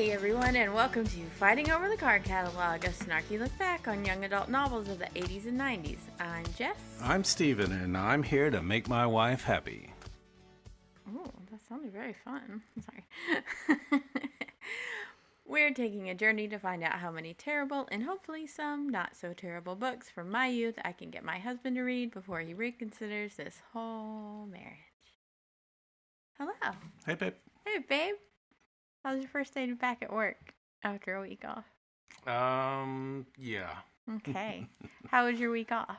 Hey everyone, and welcome to Fighting Over the Card Catalog, a snarky look back on young adult novels of the 80s and 90s. I'm Jess. I'm Steven, and I'm here to make my wife happy. Oh, that sounded very fun. Sorry. We're taking a journey to find out how many terrible and hopefully some not so terrible books from my youth I can get my husband to read before he reconsiders this whole marriage. Hello. Hey, babe. Hey, babe. How was your first day back at work after a week off? Yeah. Okay. How was your week off?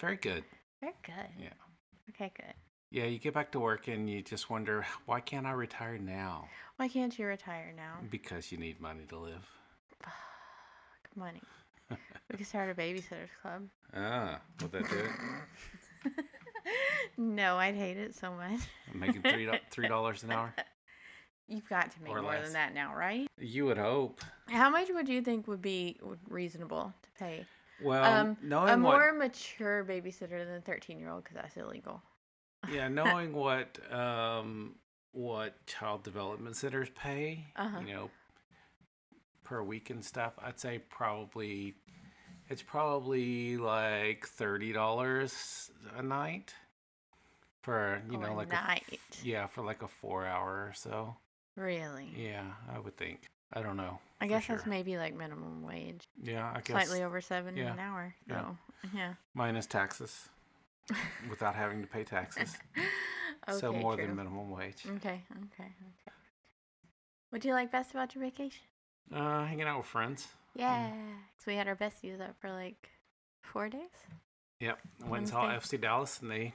Very good. Very good. Yeah. Okay, good. Yeah, you get back to work and you just wonder, why can't I retire now? Why can't you retire now? Because you need money to live. Fuck, money. We could start a babysitter's club. Ah, would that do it? No, I'd hate it so much. I'm making $3 an hour? You've got to make Or more less. than that now, right? You would hope. How much would you think would be reasonable to pay? Well, knowing a more mature babysitter than a 13-year-old, because that's illegal. Yeah, knowing what child development centers pay, per week and stuff, I'd say it's probably like $30 a night for A night. for like a 4-hour or so. Really? Yeah, I would think. I don't know. I guess that's maybe like minimum wage. Yeah, I guess. Slightly over $7 an hour. So, yeah. Minus taxes. Without having to pay taxes. Okay, so more true. than minimum wage. Okay. What do you like best about your vacation? Hanging out with friends. Yeah. So we had our besties up for like 4 days. Yep. Went and saw FC Dallas and they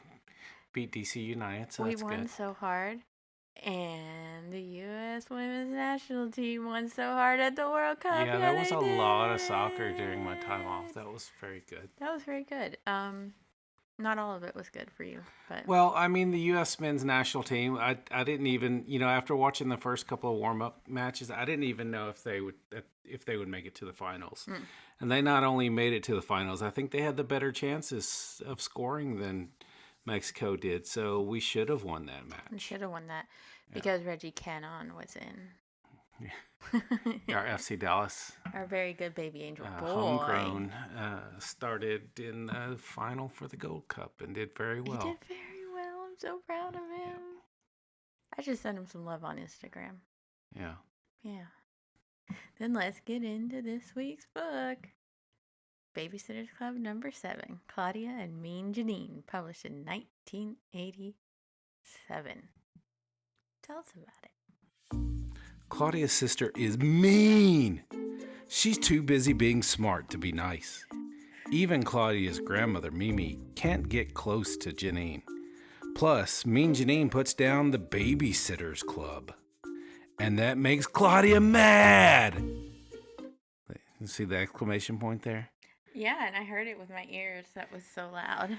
beat DC United, so we that's good. We won so hard. And the U.S. women's national team won so hard at the World Cup. Yeah, there was a lot of soccer during my time off. That was very good. That was very good. Not all of it was good for you, but well, I mean, the U.S. men's national team. I didn't even, after watching the first couple of warm up matches, I didn't even know if they would make it to the finals. And they not only made it to the finals, I think they had the better chances of scoring than Mexico did. So we should have won that match. We should have won that because Reggie Cannon was in. Our FC Dallas. Our very good baby angel boy. Homegrown, started in the final for the Gold Cup and did very well. He did very well. I'm so proud of him. Yeah. I should send him some love on Instagram. Yeah. Yeah. Then let's get into this week's book. Babysitter's Club number 7, Claudia and Mean Janine, published in 1987. Tell us about it. Claudia's sister is mean. She's too busy being smart to be nice. Even Claudia's grandmother, Mimi, can't get close to Janine. Plus, Mean Janine puts down the Babysitter's Club. And that makes Claudia mad! You see the exclamation point there? Yeah, and I heard it with my ears. That was so loud.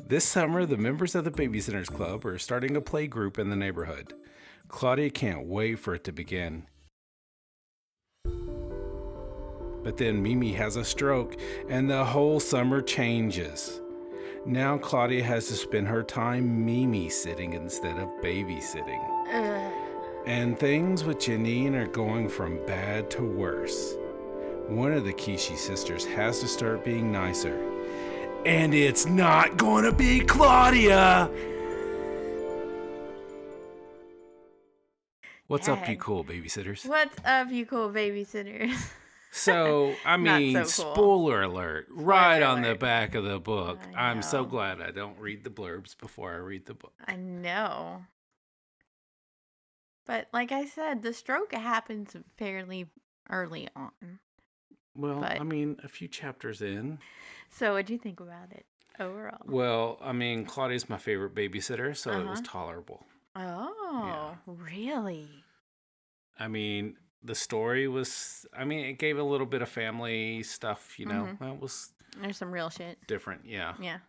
This summer, the members of the Babysitter's Club are starting a play group in the neighborhood. Claudia can't wait for it to begin. But then Mimi has a stroke, and the whole summer changes. Now Claudia has to spend her time Mimi-sitting instead of babysitting. And things with Janine are going from bad to worse. One of the Kishi sisters has to start being nicer. And it's not going to be Claudia! What's up, you cool babysitters? What's up, you cool babysitters? So, I mean, so cool. Spoiler alert, right on the back of the book. I'm so know. glad I don't read the blurbs before I read the book. I know. But like I said, the stroke happens fairly early on. Well, I mean, a few chapters in. So what'd you think about it overall? Well, I mean, Claudia's my favorite babysitter, so it was tolerable. Oh, really? I mean, the story was, it gave a little bit of family stuff, That was... There's some real shit. Different, yeah. Yeah.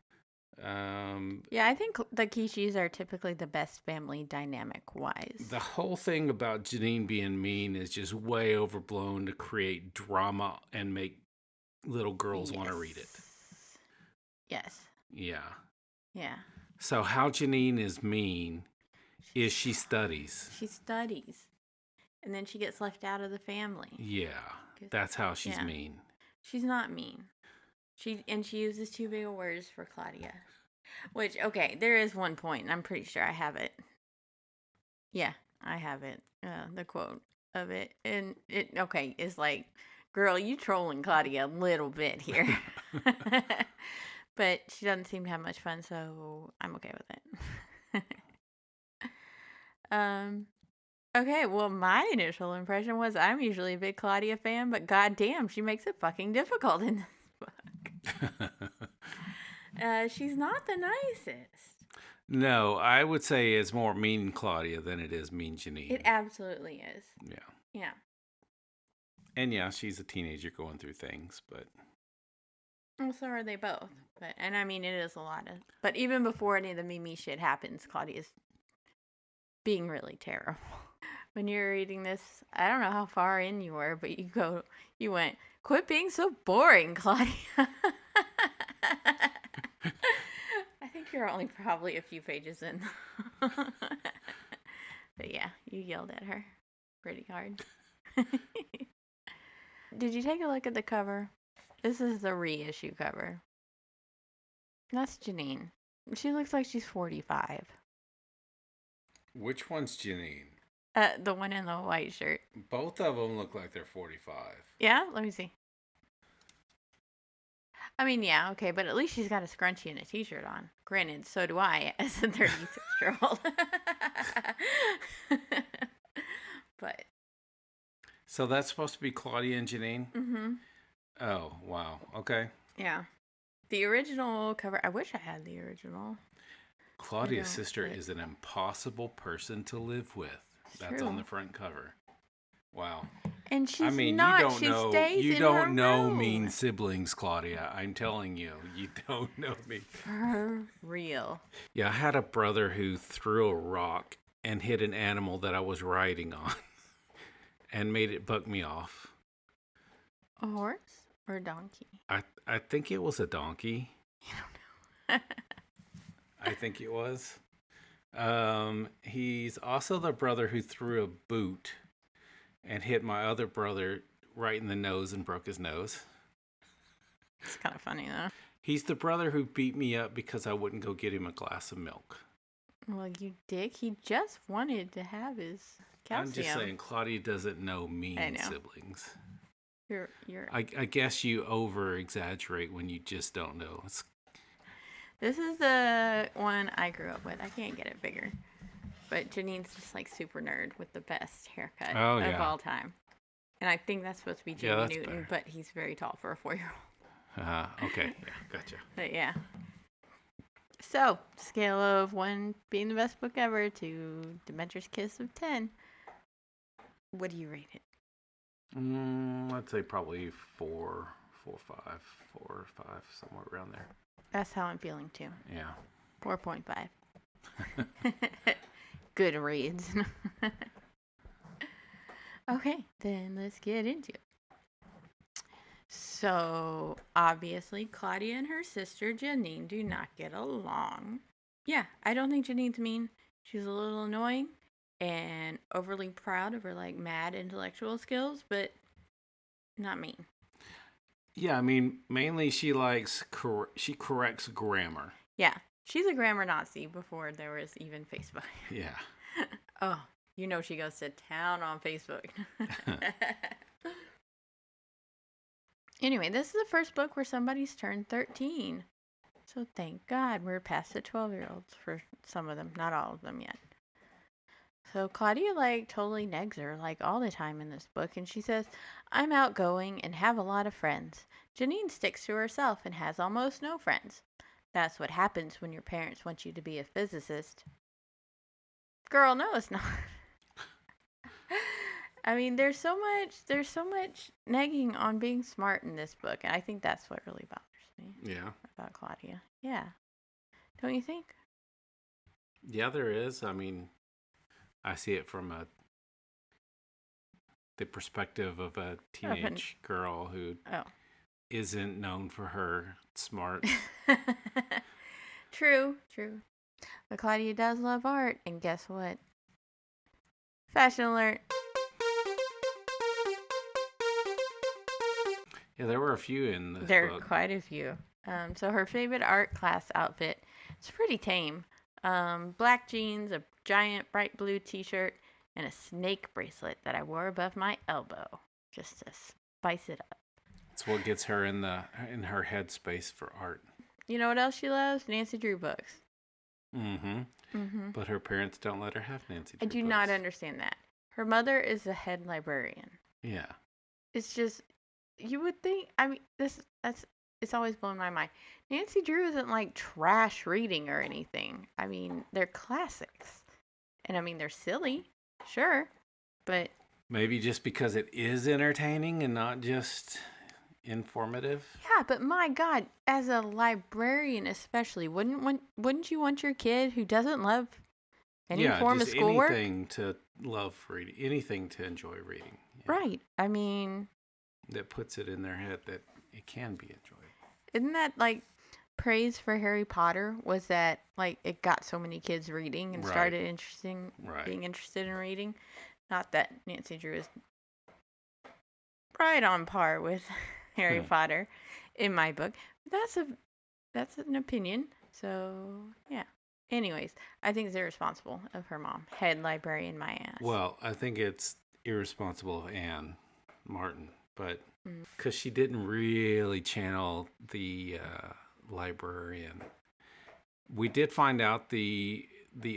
Yeah, I think the Kishis are typically the best family dynamic-wise. The whole thing about Janine being mean is just way overblown to create drama and make little girls want to read it. Yes. Yeah. Yeah. So how Janine is mean is she studies. She studies. And then she gets left out of the family. Yeah, that's how she's mean. She's not mean. She uses too big of words for Claudia. Which, okay, there is one point, and I'm pretty sure I have it. Yeah, I have it. The quote of it. And it, okay, is like, girl, you trolling Claudia a little bit here. But she doesn't seem to have much fun, so I'm okay with it. Okay, well, my initial impression was I'm usually a big Claudia fan, but goddamn, she makes it fucking difficult in this book. She's not the nicest. No, I would say it's more mean Claudia than it is mean Janine. It absolutely is. Yeah. Yeah. And yeah, she's a teenager going through things, but... Well, so are they both. And I mean, it is a lot of... But even before any of the Mimi shit happens, Claudia's being really terrible. When you were reading this, I don't know how far in you were, but you went, quit being so boring, Claudia. I think you're only probably a few pages in. But yeah, you yelled at her pretty hard. Did you take a look at the cover? This is the reissue cover. That's Janine. She looks like she's 45. Which one's Janine? The one in the white shirt. Both of them look like they're 45. Yeah? Let me see. I mean, yeah, okay, but at least she's got a scrunchie and a t-shirt on. Granted, so do I as a 36-year-old. But. So that's supposed to be Claudia and Janine? Mm-hmm. Oh, wow. Okay. Yeah. The original cover, I wish I had the original. Claudia's sister is an impossible person to live with. That's on the front cover. Wow. And she's not. You don't know mean siblings, Claudia. I'm telling you, you don't know me. For real. Yeah, I had a brother who threw a rock and hit an animal that I was riding on and made it buck me off. A horse or a donkey? I think it was a donkey. You don't know. I think it was. He's also the brother who threw a boot and hit my other brother right in the nose and broke his nose. It's kind of funny, though. He's the brother who beat me up because I wouldn't go get him a glass of milk. Well, you dick. He just wanted to have his calcium. I'm just saying, Claudia doesn't know mean siblings. I guess you over-exaggerate when you just don't know. This is the one I grew up with. I can't get it bigger. But Janine's just like super nerd with the best haircut of all time. And I think that's supposed to be Jamie Newton, better. But he's very tall for a 4-year-old. Okay. Yeah, gotcha. But yeah. So, scale of 1 being the best book ever to Dementor's Kiss of 10. What do you rate it? I'd say probably 4, 5, somewhere around there. That's how I'm feeling too. Yeah. 4.5. Good reads. Okay, then let's get into it. So, obviously, Claudia and her sister Janine do not get along. Yeah, I don't think Janine's mean. She's a little annoying and overly proud of her, like, mad intellectual skills, but not mean. Yeah, I mean, mainly she she corrects grammar. Yeah, she's a grammar Nazi before there was even Facebook. Yeah. Oh, you know she goes to town on Facebook. Anyway, this is the first book where somebody's turned 13. So thank God we're past the 12-year-olds for some of them. Not all of them yet. So Claudia, like, totally negs her, like, all the time in this book. And she says, I'm outgoing and have a lot of friends. Janine sticks to herself and has almost no friends. That's what happens when your parents want you to be a physicist. Girl, no, it's not. I mean, there's so much negging on being smart in this book. And I think that's what really bothers me. Yeah. About Claudia. Yeah. Don't you think? Yeah, there is. I mean, I see it from the perspective of a teenage girl who isn't known for her smart. True. But Claudia does love art, and guess what? Fashion alert. Yeah, there were a few in this There are book. quite a few. So her favorite art class outfit, it's pretty tame. Black jeans, a giant bright blue t-shirt, and a snake bracelet that I wore above my elbow, just to spice it up. It's what gets her in her headspace for art. You know what else she loves? Nancy Drew books. But her parents don't let her have Nancy Drew I do books. not understand that. Her mother is the head librarian. Yeah. It's just, you would think, I mean, it's always blown my mind. Nancy Drew isn't like trash reading or anything. I mean, they're classics. And I mean, they're silly, sure, but... Maybe just because it is entertaining and not just informative. Yeah, but my God, as a librarian especially, wouldn't you want your kid who doesn't love any form of schoolwork? Anything to love reading, anything to enjoy reading. Yeah. Right. I mean... That puts it in their head that it can be enjoyed. Isn't that like praise for Harry Potter? Was that like it got so many kids reading and started being interested in reading? Not that Nancy Drew is right on par with Harry Potter in my book. That's an opinion. So yeah. Anyways, I think it's irresponsible of her mom, head librarian my ass. Well, I think it's irresponsible of Anne Martin, but because she didn't really channel the librarian. We did find out the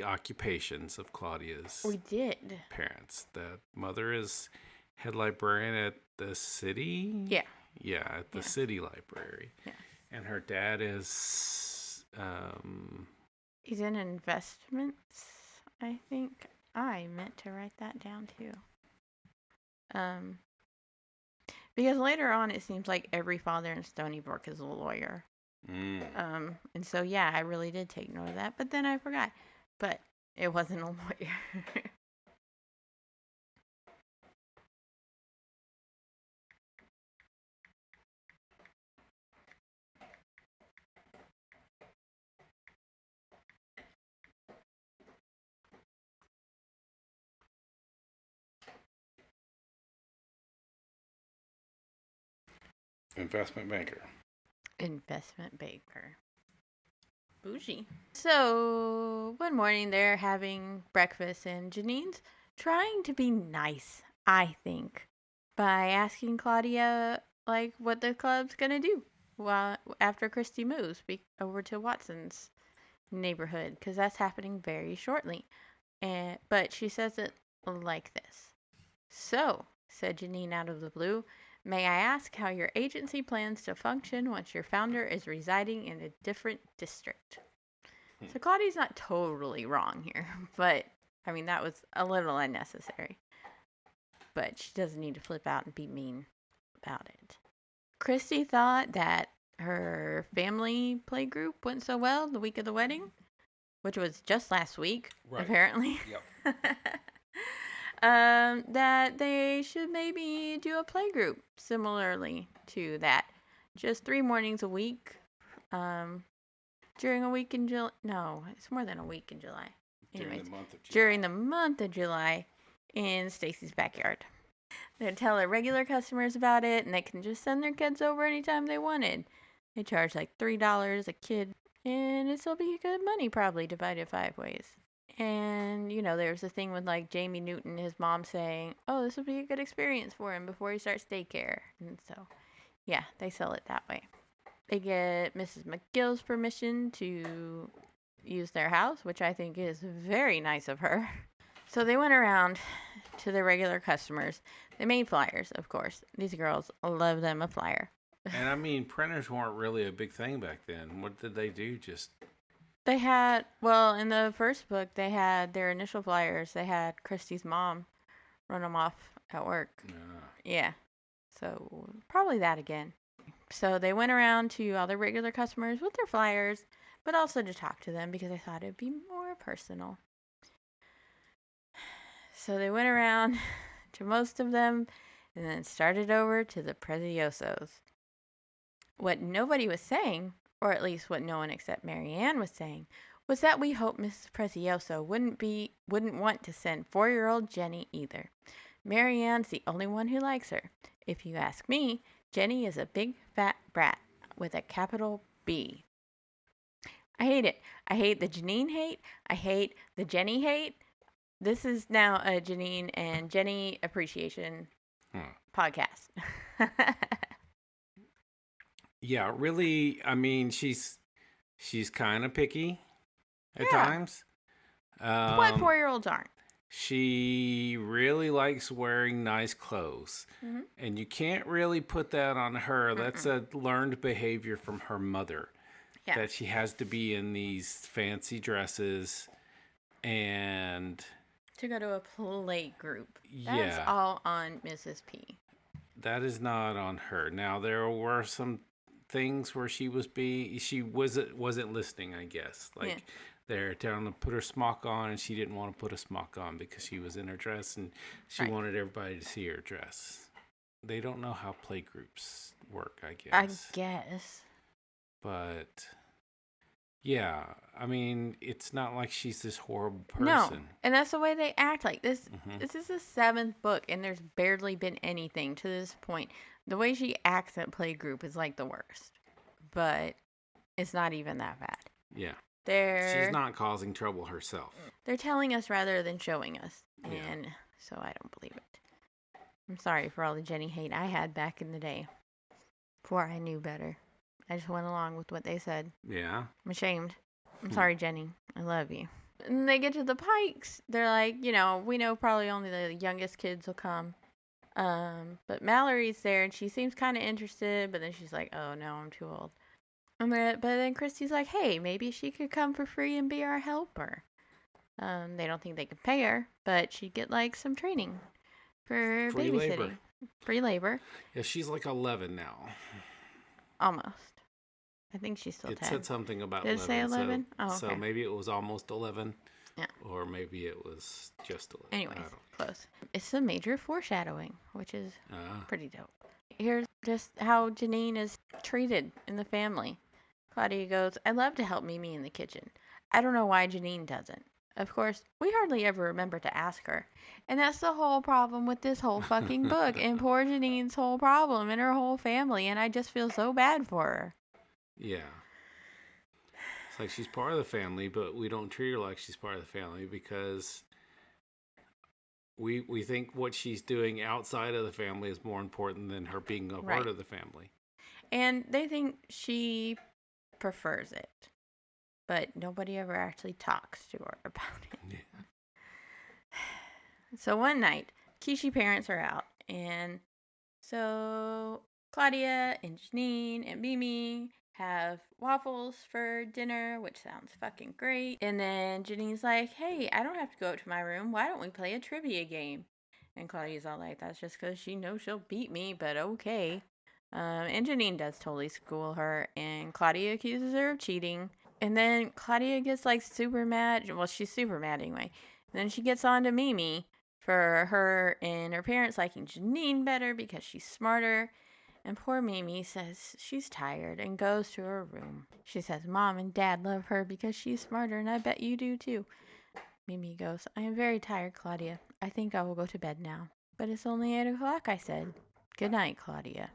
occupations of Claudia's parents. The mother is head librarian at the city. Yeah, at the city library. Yeah. And her dad is he's in investments, I think. I meant to write that down too. Because later on it seems like every father in Stony Brook is a lawyer. And so yeah, I really did take note of that, but then I forgot. But it wasn't a lawyer. investment banker. Investment banker. Bougie. So, one morning they're having breakfast and Janine's trying to be nice, I think, by asking Claudia, like, what the club's gonna do after Christy moves over to Watson's neighborhood, because that's happening very shortly. But she says it like this. So, said Janine out of the blue, may I ask how your agency plans to function once your founder is residing in a different district? So Claudia's not totally wrong here, but, I mean, that was a little unnecessary. But she doesn't need to flip out and be mean about it. Christy thought that her family play group went so well the week of the wedding, which was just last week, apparently. Yep. That they should maybe do a play group similarly to that. Just 3 mornings a week. During a week in July. No, it's more than a week in July. Anyways, during the month of July in Stacy's backyard. They'd tell their regular customers about it, and they can just send their kids over anytime they wanted. They charge like $3 a kid, and it'll be good money probably divided 5 ways. And, you know, there's a thing with, like, Jamie Newton, his mom saying, oh, this will be a good experience for him before he starts daycare. And so, yeah, they sell it that way. They get Mrs. McGill's permission to use their house, which I think is very nice of her. So they went around to their regular customers. They made flyers, of course. These girls love them a flyer. And, I mean, printers weren't really a big thing back then. What did they do? They had, well, in the first book, they had their initial flyers. They had Christy's mom run them off at work. Yeah. So, probably that again. So, they went around to all their regular customers with their flyers, but also to talk to them because they thought it'd be more personal. So, they went around to most of them and then started over to the Prezziosos. What nobody was saying, or at least what no one except Marianne was saying, was that we hoped Mrs. Prezzioso wouldn't want to send 4-year-old Jenny either. Marianne's the only one who likes her. If you ask me, Jenny is a big fat brat with a capital B. I hate it. I hate the Janine hate. I hate the Jenny hate. This is now a Janine and Jenny appreciation podcast. Yeah, really. I mean, she's kind of picky at times. What 4-year-olds aren't? She really likes wearing nice clothes. Mm-hmm. And you can't really put that on her. That's a learned behavior from her mother. Yeah. That she has to be in these fancy dresses and... to go to a play group. That's all on Mrs. P. That is not on her. Now, there were some things where she wasn't listening, I guess. Like, they're telling her to put her smock on, and she didn't want to put a smock on because she was in her dress, and she wanted everybody to see her dress. They don't know how play groups work, I guess. But, yeah, I mean, it's not like she's this horrible person. No, and that's the way they act. Like, this This is the 7th book, and there's barely been anything to this point. The way she acts at playgroup is, like, the worst. But it's not even that bad. Yeah. She's not causing trouble herself. They're telling us rather than showing us. And so I don't believe it. I'm sorry for all the Jenny hate I had back in the day. Before I knew better. I just went along with what they said. Yeah. I'm ashamed. I'm sorry, Jenny. I love you. And they get to the Pikes. They're like, we know probably only the youngest kids will come. But Mallory's there, and she seems kind of interested, but then she's like, oh, no, I'm too old. But then Christy's like, hey, maybe she could come for free and be our helper. They don't think they could pay her, but she'd get, like, some training for free babysitting. Labor. Free labor. Yeah, she's like 11 now. Almost. I think she's still 10. It said something about Did 11. Did it say 11? So maybe it was almost 11. Yeah. Or maybe it was just 11. Anyways, close. It's a major foreshadowing, which is pretty dope. Here's just how Janine is treated in the family. Claudia goes, I love to help Mimi in the kitchen. I don't know why Janine doesn't. Of course, we hardly ever remember to ask her. And that's the whole problem with this whole fucking book. And poor Janine's whole problem and her whole family. And I just feel so bad for her. Yeah. It's like she's part of the family, but we don't treat her like she's part of the family because we think what she's doing outside of the family is more important than her being a part of the family. And they think she prefers it. But nobody ever actually talks to her about it. Yeah. So one night, Kishi parents are out. And so Claudia and Janine and Mimi have waffles for dinner, which sounds fucking great. And then Janine's like, hey, I don't have to go up to my room. Why don't we play a trivia game? And Claudia's all like, that's just because she knows she'll beat me, but okay. And Janine does totally school her. And Claudia accuses her of cheating. And then Claudia gets, like, super mad. Well, she's super mad anyway. And then she gets on to Mimi for her and her parents liking Janine better because she's smarter. And poor Mimi says she's tired and goes to her room. She says Mom and Dad love her because she's smarter, and I bet you do too. Mimi goes, I am very tired, Claudia. I think I will go to bed now. But it's only 8 o'clock, I said. Good night, Claudia.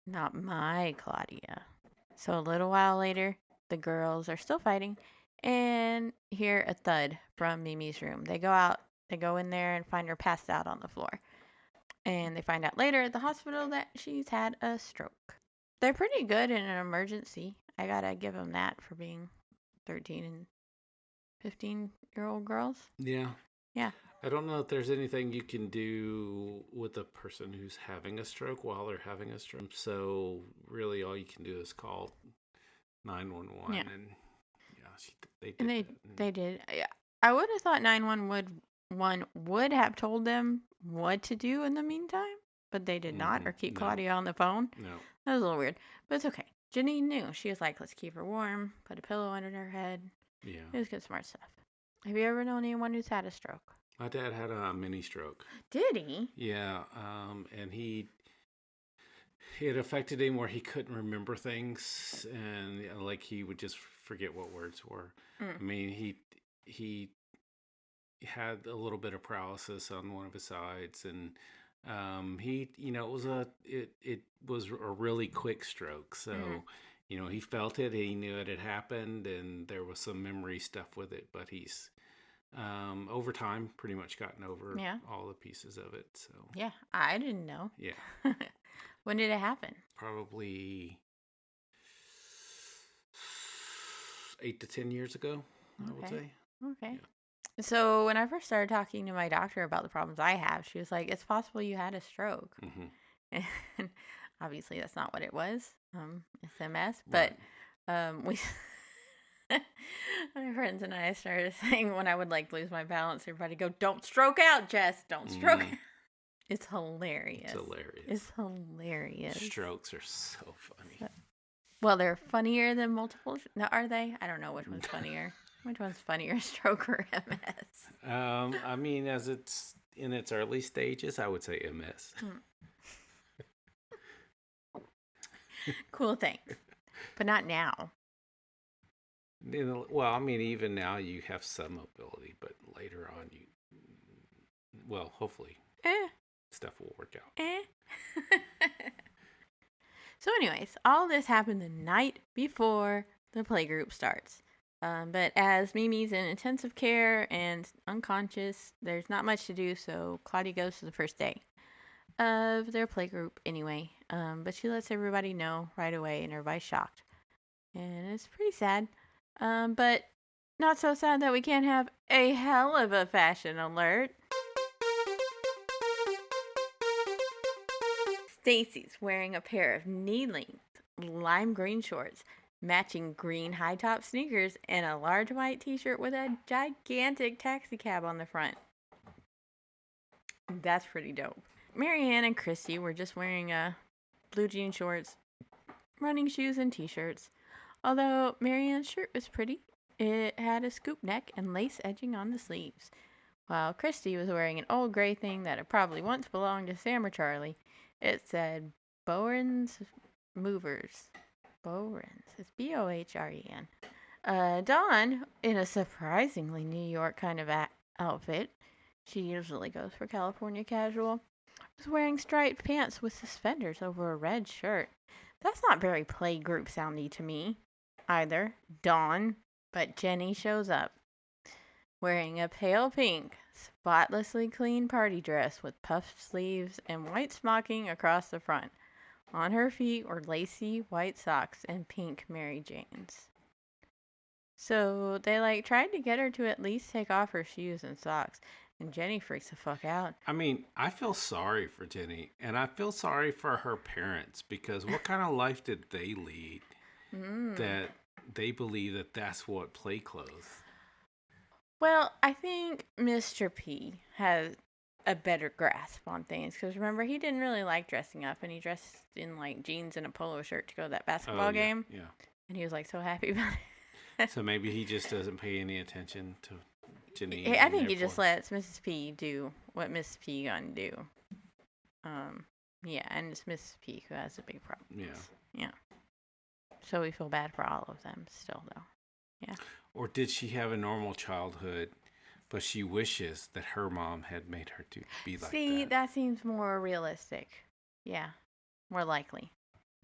Not my Claudia. So a little while later, the girls are still fighting and hear a thud from Mimi's room. They go in there and find her passed out on the floor. And they find out later at the hospital that she's had a stroke. They're pretty good in an emergency. I gotta give them that for being 13 and 15-year-old girls. Yeah. Yeah. I don't know if there's anything you can do with a person who's having a stroke while they're having a stroke. So really all you can do is call 911 and they did. I would have thought 911 would have told them what to do in the meantime, but they did not, or keep Claudia on the phone. No. That was a little weird, but it's okay. Janine knew. She was like, let's keep her warm, put a pillow under her head. Yeah. It was good, smart stuff. Have you ever known anyone who's had a stroke? My dad had a mini stroke. Did he? Yeah, and it affected him where he couldn't remember things, and like he would just forget what words were. I mean, he had a little bit of paralysis on one of his sides, and It was a really quick stroke. So, he felt it, he knew it had happened, and there was some memory stuff with it. But he's, over time, pretty much gotten over all the pieces of it. So yeah, I didn't know. Yeah. When did it happen? Probably 8 to 10 years ago, I would say. Okay. Yeah. So when I first started talking to my doctor about the problems I have, she was like, "It's possible you had a stroke." And obviously that's not what it was. It's MS. But we, my friends and I started saying when I would like lose my balance, everybody go, "Don't stroke out, Jess. Don't stroke out." It's hilarious. It's hilarious. Strokes are so funny. Well, they're funnier than multiple. No, are they? I don't know which one's funnier. Which one's funnier, stroke or MS? I mean, as it's in its early stages, I would say MS. Cool thing. But not now. Well, I mean, even now you have some ability, but later on hopefully stuff will work out. So anyways, all this happened the night before the playgroup starts. But as Mimi's in intensive care and unconscious, there's not much to do, so Claudia goes to the first day of their playgroup anyway. But she lets everybody know right away, and everybody's shocked. And it's pretty sad. But not so sad that we can't have a hell of a fashion alert. Stacy's wearing a pair of knee-length lime green shorts, matching green high-top sneakers, and a large white t-shirt with a gigantic taxi cab on the front. That's pretty dope. Marianne and Christy were just wearing blue jean shorts, running shoes, and t-shirts. Although Marianne's shirt was pretty, it had a scoop neck and lace edging on the sleeves, while Christy was wearing an old gray thing that had probably once belonged to Sam or Charlie. It said Bowen's Movers. Bowen's. It's Bohren. Dawn, in a surprisingly New York kind of outfit, she usually goes for California casual, was wearing striped pants with suspenders over a red shirt. That's not very playgroup soundy to me either. Dawn. But Jenny shows up, wearing a pale pink, spotlessly clean party dress with puffed sleeves and white smocking across the front. On her feet were lacy white socks and pink Mary Janes. So they tried to get her to at least take off her shoes and socks, and Jenny freaks the fuck out. I mean, I feel sorry for Jenny, and I feel sorry for her parents, because what kind of life did they lead that they believe that that's what play clothes? Well, I think Mr. P has a better grasp on things, because remember, he didn't really like dressing up, and he dressed in jeans and a polo shirt to go to that basketball game. Yeah. And he was so happy about it. So maybe he just doesn't pay any attention to Janine. I think he just lets Mrs. P do what Mrs. P gonna do. Yeah, and it's Mrs. P who has the big problems. Yeah. So we feel bad for all of them still, though. Yeah. Or did she have a normal childhood, but she wishes that her mom had made her to be like that? See, that seems more realistic. Yeah, more likely.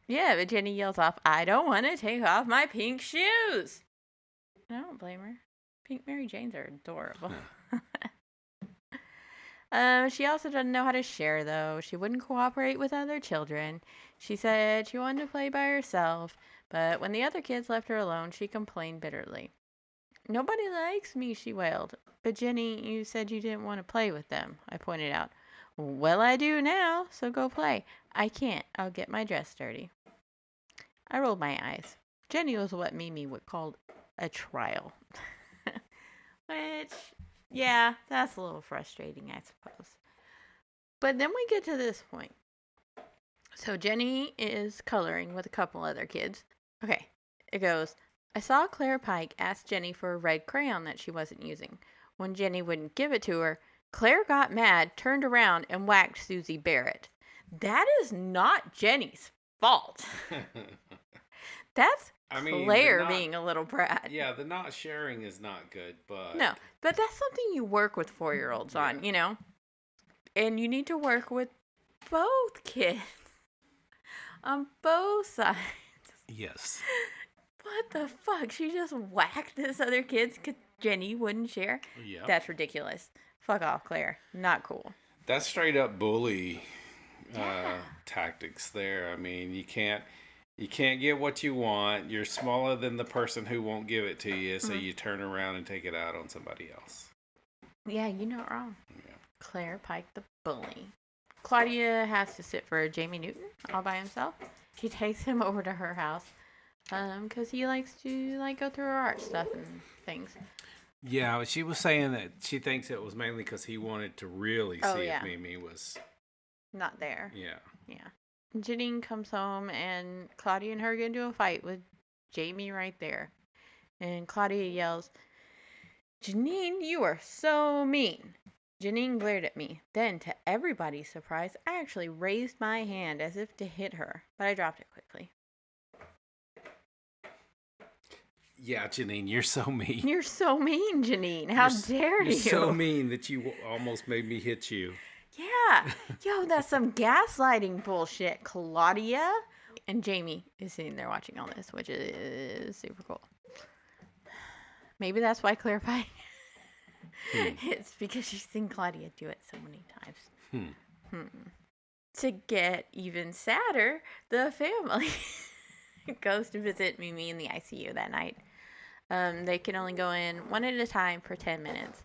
Yeah, but Jenny yells off, "I don't want to take off my pink shoes." I don't blame her. Pink Mary Janes are adorable. She also doesn't know how to share, though. She wouldn't cooperate with other children. She said she wanted to play by herself, but when the other kids left her alone, she complained bitterly. "Nobody likes me," she wailed. "But Jenny, you said you didn't want to play with them," I pointed out. "Well, I do now, so go play." "I can't. I'll get my dress dirty." I rolled my eyes. Jenny was what Mimi would call a trial. Which, yeah, that's a little frustrating, I suppose. But then we get to this point. So Jenny is coloring with a couple other kids. Okay, it goes, "I saw Claire Pike ask Jenny for a red crayon that she wasn't using. When Jenny wouldn't give it to her, Claire got mad, turned around, and whacked Susie Barrett. That is not Jenny's fault." That's Claire being a little brat. Yeah, the not sharing is not good, but... No, but that's something you work with 4-year-olds on, And you need to work with both kids. On both sides. Yes. What the fuck? She just whacked this other kid because Jenny wouldn't share? Yeah. That's ridiculous. Fuck off, Claire. Not cool. That's straight up bully tactics there. I mean, you can't get what you want. You're smaller than the person who won't give it to you, so you turn around and take it out on somebody else. Yeah, you know it wrong. Yeah. Claire Pike the bully. Claudia has to sit for Jamie Newton all by himself. She takes him over to her house because he likes to go through her art stuff and things. Yeah, she was saying that she thinks it was mainly because he wanted to really see if Mimi was not there. Yeah. Janine comes home and Claudia and her get into a fight with Jamie right there. And Claudia yells, "Janine, you are so mean." Janine glared at me. Then, to everybody's surprise, I actually raised my hand as if to hit her, but I dropped it quickly. Yeah, Janine, you're so mean. You're so mean, Janine. How dare you? You're so mean that you almost made me hit you. Yeah. Yo, that's some gaslighting bullshit, Claudia. And Jamie is sitting there watching all this, which is super cool. Maybe that's why Claire Pike. It's because she's seen Claudia do it so many times. To get even sadder, the family goes to visit Mimi in the ICU that night. They can only go in one at a time for 10 minutes.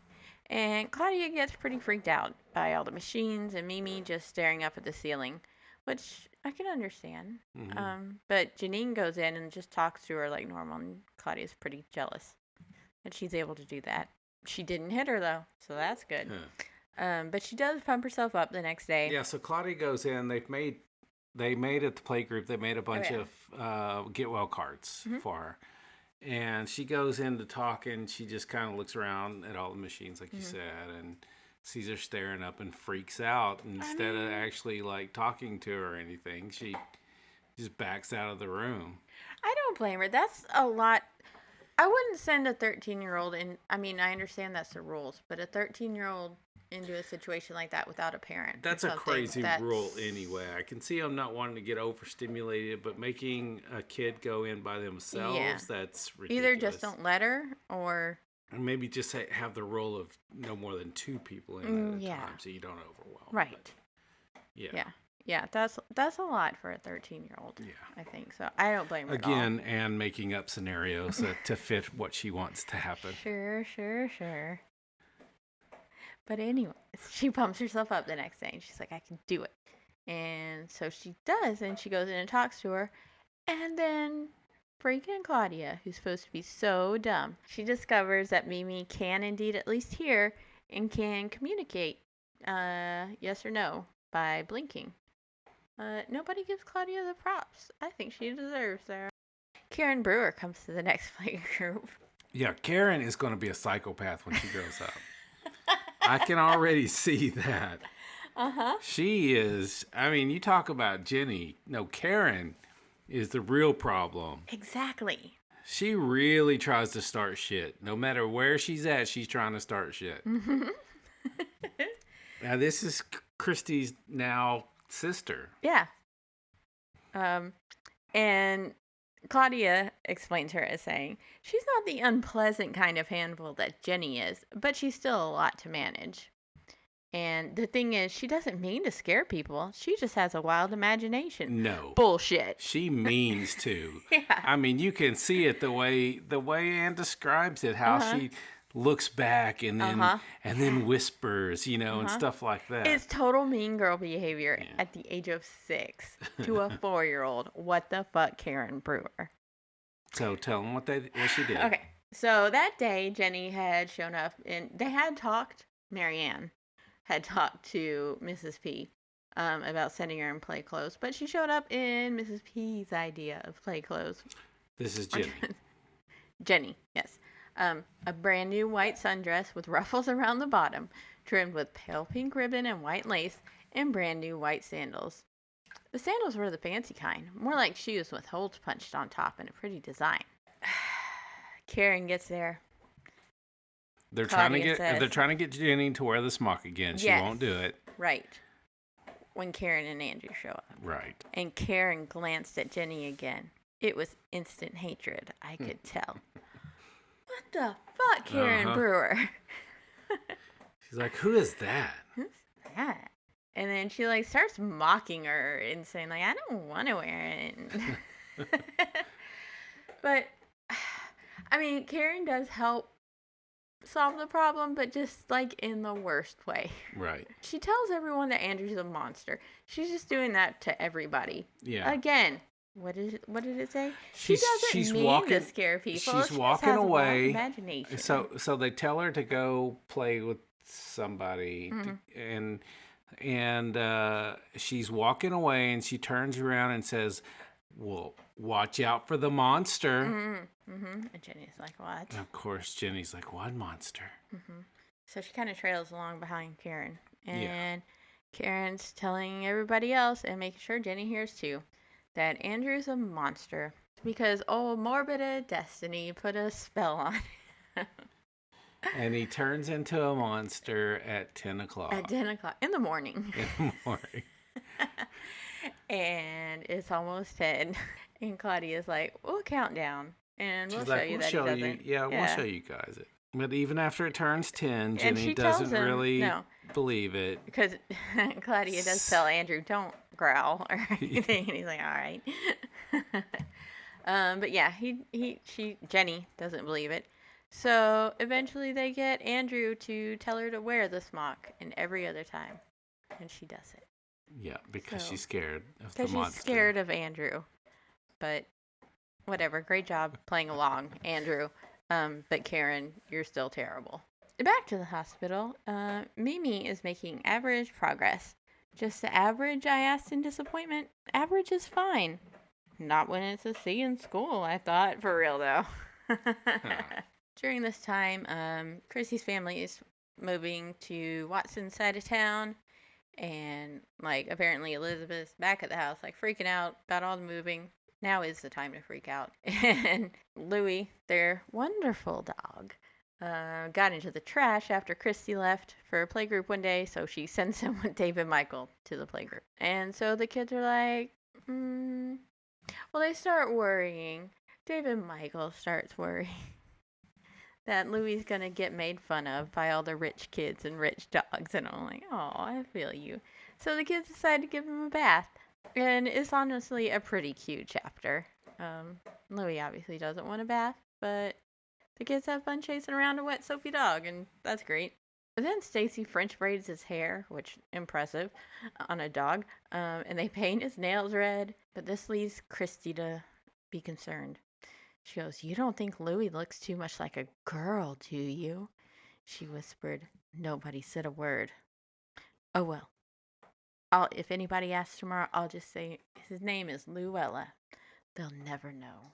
And Claudia gets pretty freaked out by all the machines and Mimi just staring up at the ceiling, which I can understand. But Janine goes in and just talks to her like normal, and Claudia's pretty jealous that she's able to do that. She didn't hit her, though, so that's good. But she does pump herself up the next day. Yeah, so Claudia goes in. They made at the playgroup, they made a bunch of get well cards for her. And she goes in to talk, and she just kind of looks around at all the machines, like you said, and sees her staring up and freaks out. And instead of actually, talking to her or anything, she just backs out of the room. I don't blame her. That's a lot. I wouldn't send a 13-year-old in. I mean, I understand that's the rules, but a 13-year-old into a situation like that without a parent. That's a crazy rule anyway. I can see them not wanting to get overstimulated, but making a kid go in by themselves, that's ridiculous. Either just don't let her, or maybe just have the rule of no more than 2 people in at a time, so you don't overwhelm. Right. But, Yeah, that's a lot for a 13-year-old. Yeah. I think so. I don't blame her again, at all. And making up scenarios to fit what she wants to happen. Sure. But anyway, she pumps herself up the next day, and she's like, I can do it. And so she does, and she goes in and talks to her. And then freaking Claudia, who's supposed to be so dumb, she discovers that Mimi can indeed at least hear and can communicate yes or no by blinking. Nobody gives Claudia the props. I think she deserves that. Karen Brewer comes to the next play group. Yeah, Karen is going to be a psychopath when she grows up. I can already see that. She is, I mean, you talk about Jenny. No, Karen is the real problem. Exactly. She really tries to start shit. No matter where she's at, she's trying to start shit. Now, this is Christy's now sister. Yeah. And Claudia explains her as saying, she's not the unpleasant kind of handful that Jenny is, but she's still a lot to manage. And the thing is, she doesn't mean to scare people. She just has a wild imagination. No. Bullshit. She means to. Yeah. I mean, you can see it the way Anne describes it, how she looks back and then whispers, and stuff like that. It's total mean girl behavior at the age of 6 to a 4-year-old. What the fuck, Karen Brewer? So tell them what she did. Okay. So that day, Jenny had shown up, and they had talked, Marianne had talked to Mrs. P about sending her in play clothes, but she showed up in Mrs. P's idea of play clothes. This is Jenny. Jenny, yes. A brand new white sundress with ruffles around the bottom, trimmed with pale pink ribbon and white lace, and brand new white sandals. The sandals were the fancy kind, more like shoes with holes punched on top and a pretty design. Karen gets there. They're trying to get Jenny to wear the smock again. She won't do it. Right. when Karen and Andrew show up. Right. And Karen glanced at Jenny again. It was instant hatred, I could tell. What the fuck, Karen Brewer? She's like, who is that? Who's that? And then she like starts mocking her and saying like, I don't want to wear it. But I mean, Karen does help solve the problem, but just like in the worst way. Right. She tells everyone that Andrew's a monster. She's just doing that to everybody. Yeah. Again, what did it say? She doesn't mean to scare people. She's walking away. Imagination. So they tell her to go play with somebody, and she's walking away, and she turns around and says, "Well, watch out for the monster." And Jenny's like, "What?" And of course, Jenny's like, "What monster?" So she kind of trails along behind Karen, and Karen's telling everybody else and making sure Jenny hears too that Andrew's a monster because morbid destiny put a spell on him. And he turns into a monster at 10 o'clock. At 10 o'clock in the morning. And it's almost 10. And Claudia's like, we'll count down. And we'll show you that he doesn't. We'll show you guys it. But even after it turns 10, Jenny doesn't really believe it. Because Claudia does tell Andrew, don't growl or anything. And he's like, all right. But yeah, Jenny doesn't believe it. So eventually they get Andrew to tell her to wear the smock and every other time. And she does it. Yeah, because she's scared of the monster. Because she's scared of Andrew. But whatever, great job playing along, Andrew. But Karen, you're still terrible. Back to the hospital. Mimi is making average progress. Just average, I asked in disappointment. Average is fine. Not when it's a C in school, I thought. For real, though. During this time, Chrissy's family is moving to Watson's side of town. And, like, apparently Elizabeth's back at the house, like, freaking out about all the moving. Now is the time to freak out. And Louie, their wonderful dog, got into the trash after Christy left for a playgroup one day, so she sends him with Dave and Michael to the playgroup. And so the kids are like, well, they start worrying. Dave and Michael starts worrying that Louie's going to get made fun of by all the rich kids and rich dogs. And I'm like, oh, I feel you. So the kids decide to give him a bath. And it's honestly a pretty cute chapter. Louie obviously doesn't want a bath, but the kids have fun chasing around a wet, soapy dog, and that's great. But then Stacy French braids his hair, which impressive, on a dog, and they paint his nails red. But this leads Christy to be concerned. She goes, "You don't think Louie looks too much like a girl, do you?" She whispered. Nobody said a word. Oh well. If anybody asks tomorrow, I'll just say his name is Luella. They'll never know.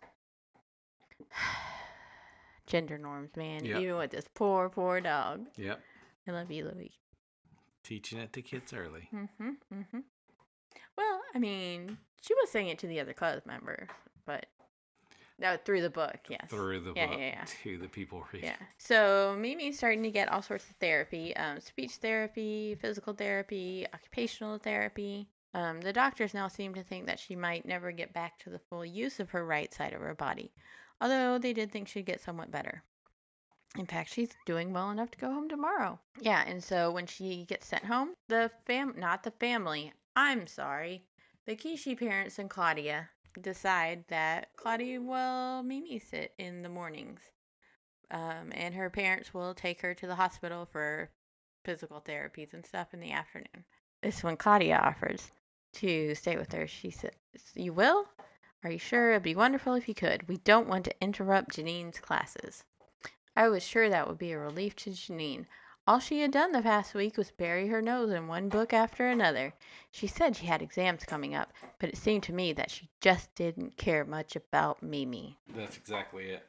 Gender norms, man. Yep. Even with this poor dog. Yep. I love you, Louie. Teaching it to kids early. Well, I mean, she was saying it to the other club members, but no, through the book, yes. Through the book to the people reading. Yeah. So Mimi's starting to get all sorts of therapy, speech therapy, physical therapy, occupational therapy. The doctors now seem to think that she might never get back to the full use of her right side of her body, although they did think she'd get somewhat better. In fact, she's doing well enough to go home tomorrow. Yeah, and so when she gets sent home, the Kishi parents and Claudia decide that Claudia will Mimi sit in the mornings. And her parents will take her to the hospital for physical therapies and stuff in the afternoon. This is when Claudia offers to stay with her. She says, "You will? Are you sure? It'd be wonderful if you could. We don't want to interrupt Janine's classes." I was sure that would be a relief to Janine. All she had done the past week was bury her nose in one book after another. She said she had exams coming up, but it seemed to me that she just didn't care much about Mimi. That's exactly it.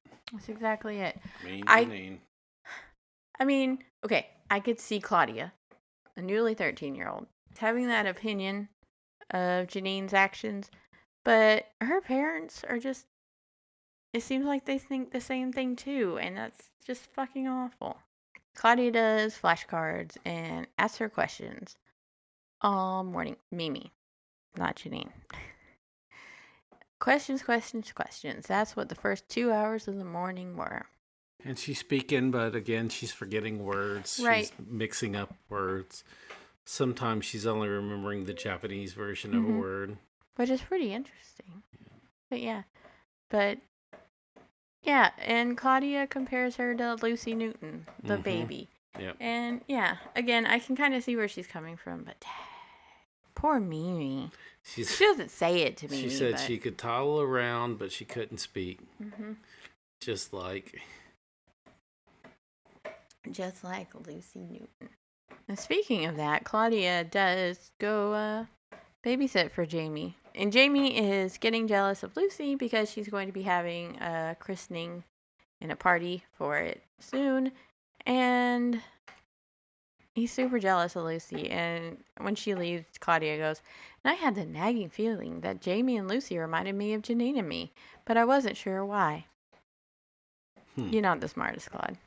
Mean Janine. I mean, okay, I could see Claudia, a newly 13-year-old, having that opinion of Janine's actions, but her parents are just, it seems like they think the same thing too, and that's just fucking awful. Claudia does flashcards and asks her questions. all morning. Mimi, not Janine. Questions. That's what the first 2 hours of the morning were. And she's speaking, but again, she's forgetting words. Right. She's mixing up words. Sometimes she's only remembering the Japanese version of a word. Which is pretty interesting. But yeah, and Claudia compares her to Lucy Newton, the baby. Yep. And yeah, again, I can kind of see where she's coming from, but poor Mimi. She doesn't say it to me. She said she could toddle around, but she couldn't speak. Just like Lucy Newton. And speaking of that, Claudia does go babysit for Jamie. And Jamie is getting jealous of Lucy because she's going to be having a christening and a party for it soon. And he's super jealous of Lucy. And when she leaves, Claudia goes, and I had the nagging feeling that Jamie and Lucy reminded me of Janine and me, but I wasn't sure why. You're not the smartest, Claude.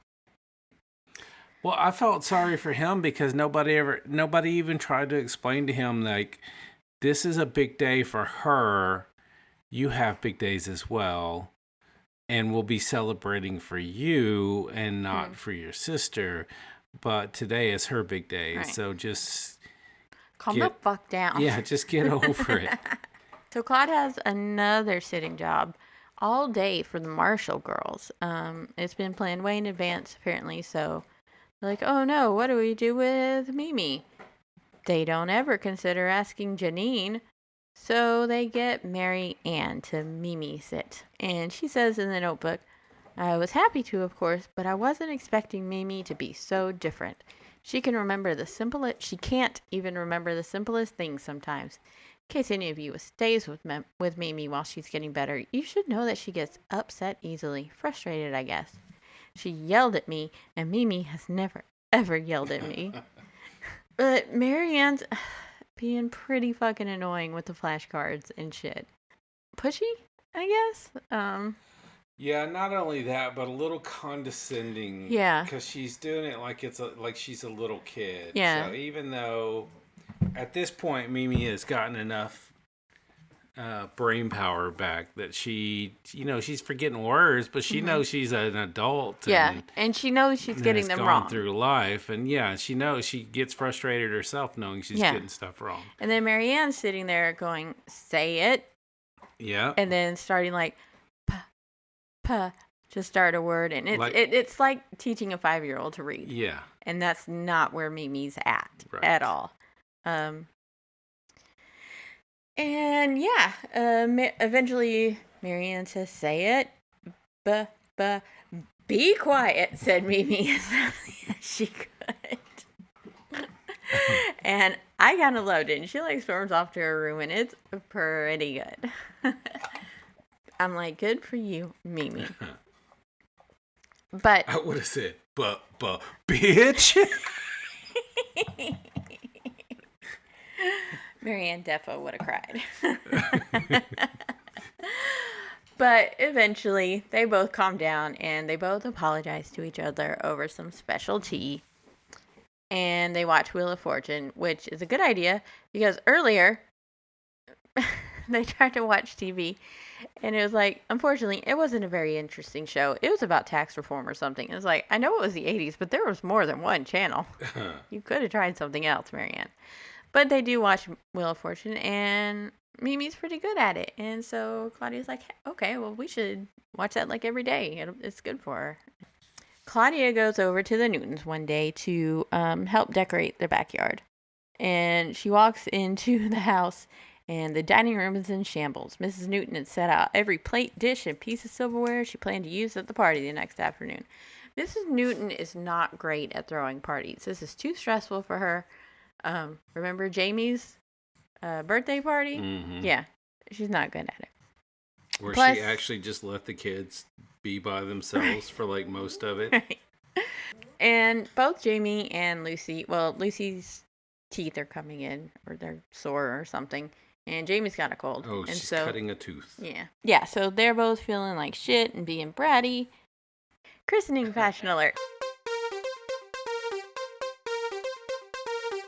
Well, I felt sorry for him because nobody even tried to explain to him, like, this is a big day for her. You have big days as well. And we'll be celebrating for you and not for your sister. But today is her big day. Right. So just calm the fuck down. Yeah, just get over it. So Claude has another sitting job all day for the Marshall girls. It's been planned way in advance, apparently, so like, oh no, what do we do with Mimi? They don't ever consider asking Janine, so they get Mary Ann to Mimi sit. And she says in the notebook, I was happy to, of course, but I wasn't expecting Mimi to be so different. She can't even remember the simplest things sometimes. In case any of you stays with Mimi while she's getting better, you should know that she gets upset easily, frustrated, I guess. She yelled at me, and Mimi has never, ever yelled at me. But Mary Ann's being pretty fucking annoying with the flashcards and shit. Pushy, I guess? Yeah, not only that, but a little condescending. Yeah. Because she's doing it like like she's a little kid. Yeah. So even though at this point Mimi has gotten enough brain power back that she's forgetting words, but she knows she's an adult. And she knows she's getting them wrong through life, and she knows she gets frustrated herself knowing she's getting stuff wrong. And then Mary Ann's sitting there going, "Say it." Yeah. And then starting like, "Puh," to start a word, and it's like teaching a 5-year-old to read. Yeah. And that's not where Mimi's at all. And eventually Mary Ann says, "Say it, be quiet," said Mimi as loudly as she could. And I kind of loved it. And she storms off to her room, and it's pretty good. I'm like, good for you, Mimi. But I would have said, bitch. Mary Ann defo would have cried. But eventually, they both calm down, and they both apologize to each other over some special tea. And they watch Wheel of Fortune, which is a good idea, because earlier, they tried to watch TV, and it was unfortunately, it wasn't a very interesting show. It was about tax reform or something. It was I know it was the 80s, but there was more than one channel. You could have tried something else, Mary Ann. But they do watch Wheel of Fortune, and Mimi's pretty good at it. And so Claudia's like, okay, well, we should watch that every day. It's good for her. Claudia goes over to the Newtons one day to help decorate their backyard. And she walks into the house, and the dining room is in shambles. Mrs. Newton had set out every plate, dish, and piece of silverware she planned to use at the party the next afternoon. Mrs. Newton is not great at throwing parties. This is too stressful for her. Remember Jamie's birthday party? Mm-hmm. Yeah, she's not good at it. Where she actually just let the kids be by themselves for most of it. Right. And both Jamie and Lucy, Lucy's teeth are coming in, or they're sore or something, and Jamie's got a cold. Oh, she's cutting a tooth. Yeah. Yeah, so they're both feeling like shit and being bratty. Christening fashion alert.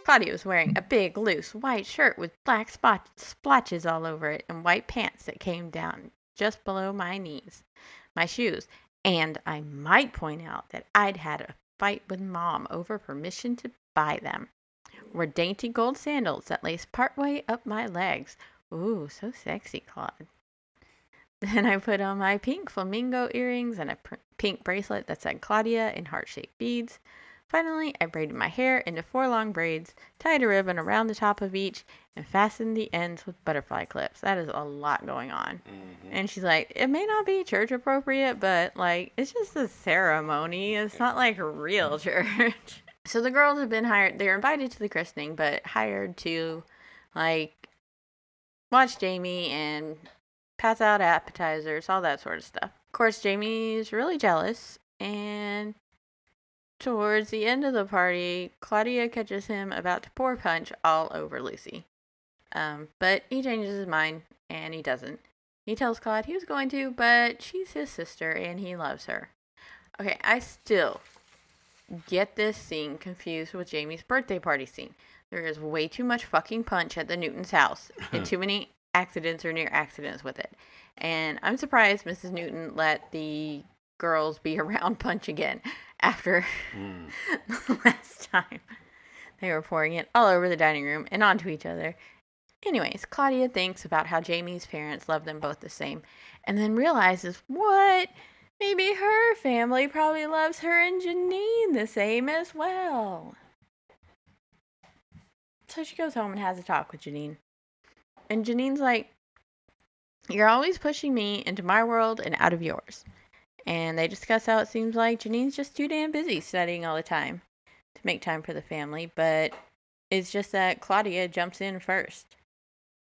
Claudia was wearing a big, loose, white shirt with black splotches all over it and white pants that came down just below my knees, my shoes. And I might point out that I'd had a fight with Mom over permission to buy them. Were dainty gold sandals that laced partway up my legs. Ooh, so sexy, Claude. Then I put on my pink flamingo earrings and a pink bracelet that said Claudia in heart-shaped beads. Finally, I braided my hair into 4 long braids, tied a ribbon around the top of each, and fastened the ends with butterfly clips. That is a lot going on. Mm-hmm. And she's like, it may not be church appropriate, but, like, it's just a ceremony. It's not like a real church. So the girls have been hired. They're invited to the christening, but hired to, like, watch Jamie and pass out appetizers, all that sort of stuff. Of course, Jamie's really jealous, and towards the end of the party, Claudia catches him about to pour punch all over Lucy. But he changes his mind, and he doesn't. He tells Claude he was going to, but she's his sister, and he loves her. Okay, I still get this scene confused with Jamie's birthday party scene. There is way too much fucking punch at the Newton's house, and too many accidents or near accidents with it. And I'm surprised Mrs. Newton let the girls be around punch again after the last time they were pouring it all over the dining room and onto each other. Anyways, Claudia thinks about how Jamie's parents love them both the same, and then realizes, what? Maybe her family probably loves her and Janine the same as well. So she goes home and has a talk with Janine. And Janine's like, you're always pushing me into my world and out of yours. And they discuss how it seems like Janine's just too damn busy studying all the time to make time for the family. But it's just that Claudia jumps in first.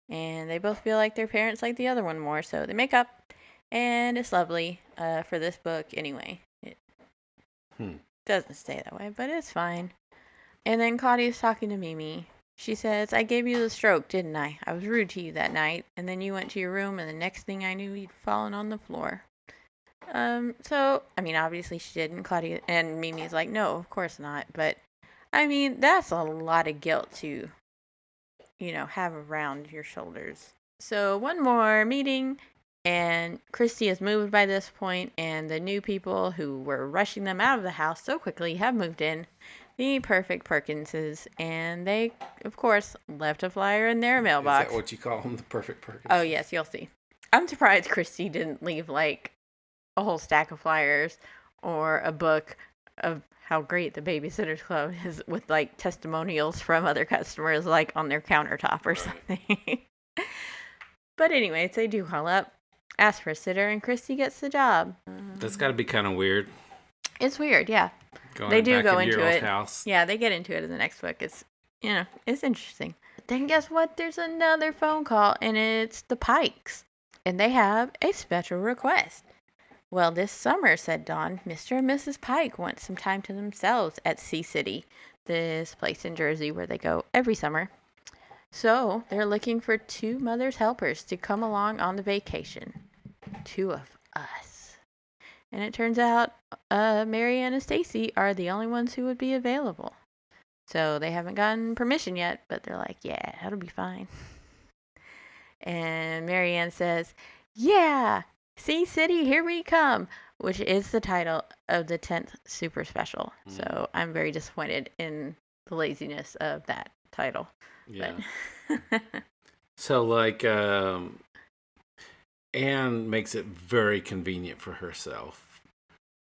And they both feel like their parents like the other one more. So they make up. And it's lovely for this book anyway. It doesn't stay that way, but it's fine. And then Claudia's talking to Mimi. She says, I gave you the stroke, didn't I? I was rude to you that night, and then you went to your room, and the next thing I knew, you'd fallen on the floor. So, I mean, obviously she didn't. Claudia and Mimi's like, no, of course not. But, I mean, that's a lot of guilt to, have around your shoulders. So, one more meeting, and Christy is moved by this point, and the new people who were rushing them out of the house so quickly have moved in. The perfect Perkinses, and they, of course, left a flyer in their mailbox. Is that what you call them, the perfect Perkins? Oh, yes, you'll see. I'm surprised Christy didn't leave, like, a whole stack of flyers or a book of how great the Babysitter's Club is with, like, testimonials from other customers, like, on their countertop or something. But anyways, they do call up, ask for a sitter, and Christy gets the job. That's got to be kind of weird. It's weird, yeah. They do go into it. House. Yeah, they get into it in the next book. It's, it's interesting. But then guess what? There's another phone call, and it's the Pikes. And they have a special request. Well, this summer, said Dawn, Mr. and Mrs. Pike want some time to themselves at Sea City, this place in Jersey where they go every summer. So they're looking for 2 mother's helpers to come along on the vacation. 2 of us. And it turns out Mary Ann and Stacy are the only ones who would be available. So they haven't gotten permission yet, but they're like, yeah, that'll be fine. And Mary Ann says, yeah, Sea City, here we come, which is the title of the 10th super special. So I'm very disappointed in the laziness of that title. Yeah. So, like, Anne makes it very convenient for herself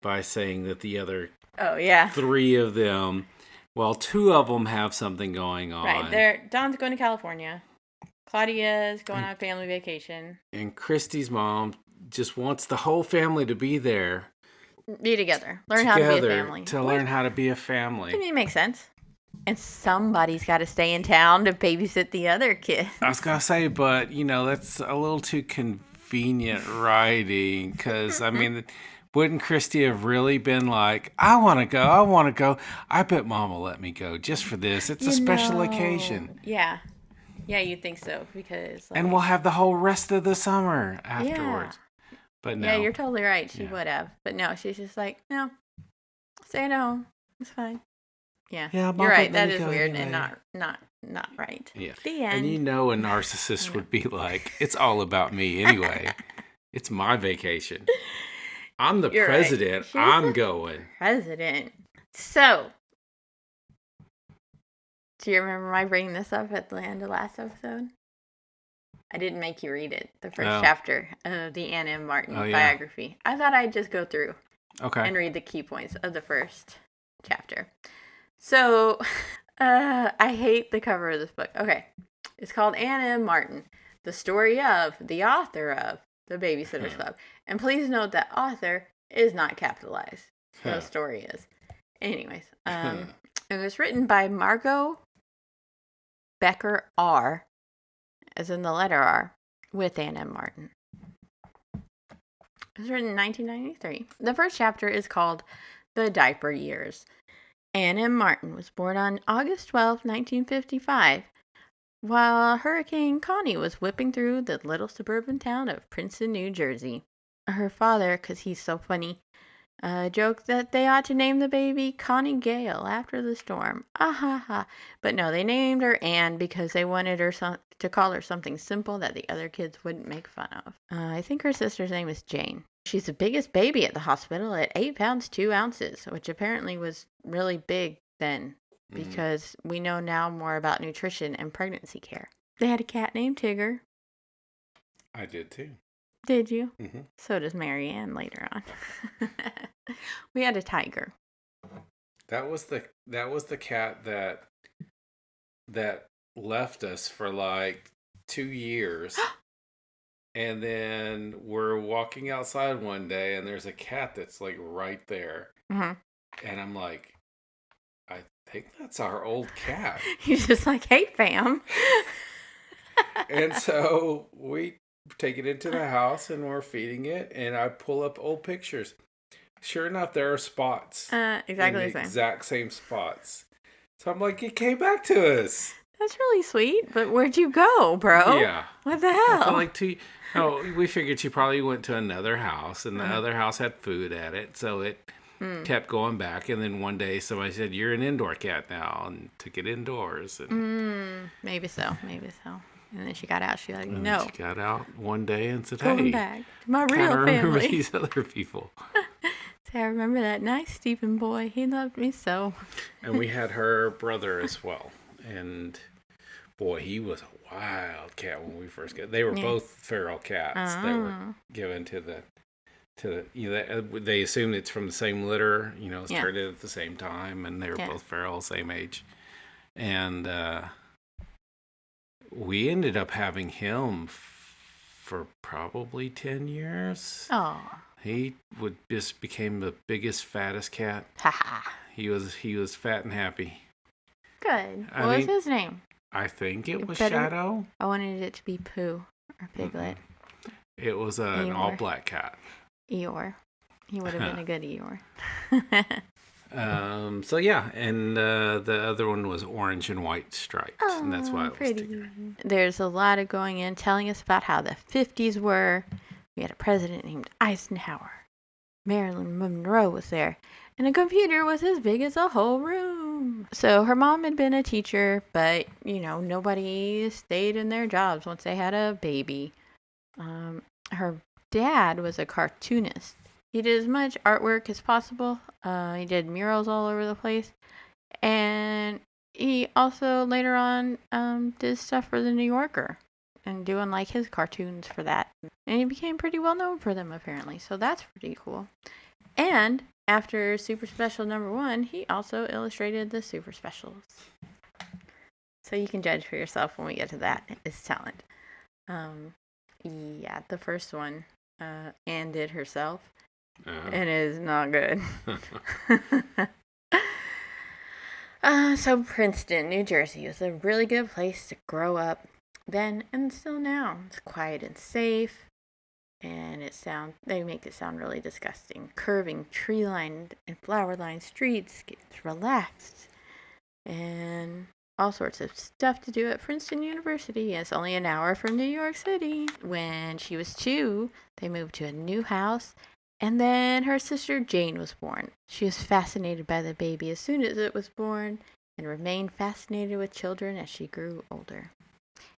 by saying that the other 3 of them, well, 2 of them have something going on. Right. Dawn's going to California. Claudia's going on family vacation. And Christy's mom just wants the whole family to be there. Be together. Learn how to be a family. Learn how to be a family. I mean, it makes sense. And somebody's got to stay in town to babysit the other kids. I was going to say, but, that's a little too convenient writing. Because, I mean, wouldn't Christy have really been like, I want to go. I bet Mom will let me go just for this. It's a special occasion. Yeah. Yeah, you'd think so. Because, and we'll have the whole rest of the summer afterwards. Yeah. But no. Yeah, you're totally right. She would have. But no, she's just like, no. Stay at home. It's fine. Yeah. Yeah, You're Mom, right. let That me is go weird anyway. and not right. Yeah. The And you end. know, a narcissist would be like, it's all about me anyway. It's my vacation. I'm the You're right. president. She's I'm the going. president. So, do you remember my bringing this up at the end of last episode? I didn't make you read it. The first chapter of the Anna M. Martin biography. I thought I'd just go through and read the key points of the first chapter. So, I hate the cover of this book. Okay. It's called Anna M. Martin, the story of the author of The Babysitter's Club. And please note that author is not capitalized. The story is. Anyways, and it's written by Margot Becker R., as in the letter R, with Anna M. Martin. It was written in 1993. The first chapter is called The Diaper Years. Anna M. Martin was born on August 12, 1955, while Hurricane Connie was whipping through the little suburban town of Princeton, New Jersey. Her father, because he's so funny, joked that they ought to name the baby Connie Gale after the storm. Ah ha ha. But no, they named her Anne because they wanted her to call her something simple that the other kids wouldn't make fun of. I think her sister's name is Jane. She's the biggest baby at the hospital at 8 pounds 2 ounces, which apparently was really big then because we know now more about nutrition and pregnancy care. They had a cat named Tigger. I did too. Did you? Mm-hmm. So does Mary Ann later on. We had a tiger. That was the cat that left us for like 2 years. And then we're walking outside one day and there's a cat that's like right there. Mm-hmm. And I'm like, I think that's our old cat. He's just like, hey, fam. And so we take it into the house and we're feeding it. And I pull up old pictures. Sure enough, there are spots. Exactly the same. Exact same spots. So I'm like, it came back to us. That's really sweet, but where'd you go, bro? Yeah. What the hell? I feel like we figured she probably went to another house, and the other house had food at it, so it kept going back. And then one day somebody said, "You're an indoor cat now," and took it indoors. And maybe so. And then she got out. She like, no. She got out one day and said, "Going hey, back to my real remember family." These other people. Say, I remember that nice Stephen boy. He loved me so. And we had her brother as well, and boy, he was a wild cat when we first got. They were both feral cats that were given to the they assumed it's from the same litter. It's turned in at the same time, and they were both feral, same age. And we ended up having him for probably 10 years. Oh. He just became the biggest, fattest cat. He was fat and happy. Good. What was his name? I think it was Shadow. I wanted it to be Pooh or Piglet. It was an all-black cat. Eeyore. He would have been a good Eeyore. So yeah, and the other one was orange and white striped, and that's why it was Tigger. There's a lot of going in, telling us about how the 50s were. We had a president named Eisenhower. Marilyn Monroe was there. And a computer was as big as a whole room. So her mom had been a teacher, but, nobody stayed in their jobs once they had a baby. Her dad was a cartoonist. He did as much artwork as possible. He did murals all over the place. And he also later on did stuff for the New Yorker and doing like his cartoons for that. And he became pretty well known for them apparently. So that's pretty cool. And after Super Special #1, he also illustrated the Super Specials. So you can judge for yourself when we get to that. It's talent. Yeah, the first one, Anne did herself. And it is not good. So Princeton, New Jersey is a really good place to grow up then and still now. It's quiet and safe. And they make it sound really disgusting. Curving, tree-lined and flower-lined streets, gets relaxed. And all sorts of stuff to do at Princeton University. It's only an hour from New York City. When she was 2, they moved to a new house. And then her sister Jane was born. She was fascinated by the baby as soon as it was born and remained fascinated with children as she grew older.